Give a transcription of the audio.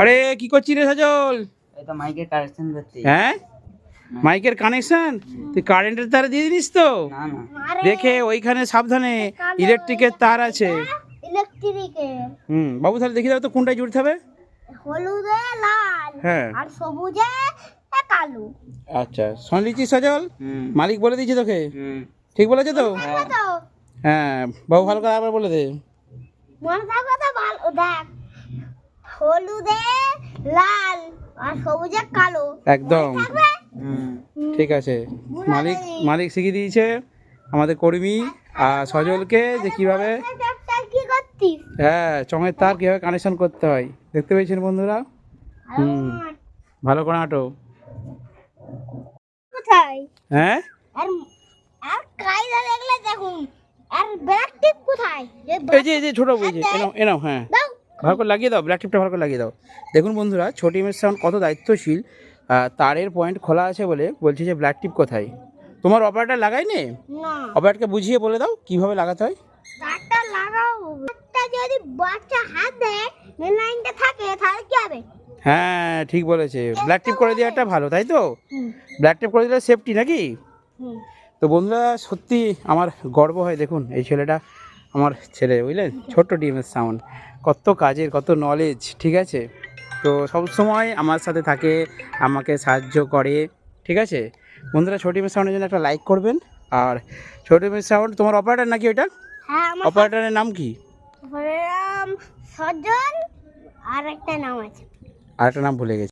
আরে কি করছিস রে সজল? এই তো মাইকের কানেকশন করতে। হ্যাঁ, মাইকের কানেকশন তুই কারেন্টের তার দিয়ে দিস তো? না না, দেখে ওইখানে সাবধানে ইলেকট্রিকের তার আছে। ইলেকট্রিকের বাবু তাহলে দেখি দাও তো কোনটায় জুড়তে হবে। হলুদে লাল হ্যাঁ, আর সবুজে কালো। আচ্ছা শুনলিছিস সজল? মালিক বলে দিয়েছি তোকে, ঠিক বলেছে তো? হ্যাঁ। তো হ্যাঁ বাবু, ভালো করে আবার বলে দে। মনে থাকবে তো ভালো দেখ, হলুদে লাল আর সবুজে কালো। একদম থাকবে? ঠিক আছে। মালিক মালিক শিখিয়ে দিয়েছে আমাদের কর্মী আর সজলকে যে কিভাবে একটা কি করতিস? হ্যাঁ চঙের তার কিভাবে কানেকশন করতে হয়। দেখতে পেয়েছেন বন্ধুরা? ভালো করে আটো। কোথায়? হ্যাঁ, আর আর কায়দা দেখলে দেখুন, আর ব্ল্যাক টিপ কোথায়? এই যে ছোটো বই যে এনাও এনাও, হ্যাঁ দাও। ভালো করে লাগিয়ে দাও, ব্ল্যাক টিপটা ভালো করে লাগিয়ে দাও। দেখুন বন্ধুরা, ছোট ইমেজ সাউন্ড কত দায়িত্বশীল। তারের পয়েন্ট খোলা আছে বলে বলছি যে ব্ল্যাক টিপ কোথায়। তোমার অপারেটর লাগায়নি? না, অপারেটরকে বুঝিয়ে বলে দাও কিভাবে লাগাতে হয়। তারটা লাগাও। একটা যদি বাচ্চা হাত দেয়, লাইনটা থাকে, তাহলে কি হবে? হ্যাঁ ঠিক বলেছে, ব্ল্যাক টিপ করে দেওয়াটা ভালো, তাই তো? ব্ল্যাক টিপ করে দিলে সেফটি নাকি? হুম। তো বন্ধুরা সত্যি আমার গর্ব হয়। দেখুন এই ছেলেটা আমার ছেলে, বুঝলেন? ছোট্ট ডিএমএস সাউন্ড, কত কাজের, কত নলেজ, ঠিক আছে? তো সবসময় আমার সাথে থাকে, আমাকে সাহায্য করে, ঠিক আছে? বন্ধুরা ছোট ডিএমএস সাউন্ডের জন্য একটা লাইক করবেন। আর ছোট ডিএমএস সাউন্ড তোমার অপারেটর নাকি ওইটা? হ্যাঁ, আমার অপারেটরের নাম কি? নাম সজল, আর একটা নাম আছে। আর একটা নাম ভুলে গেছি।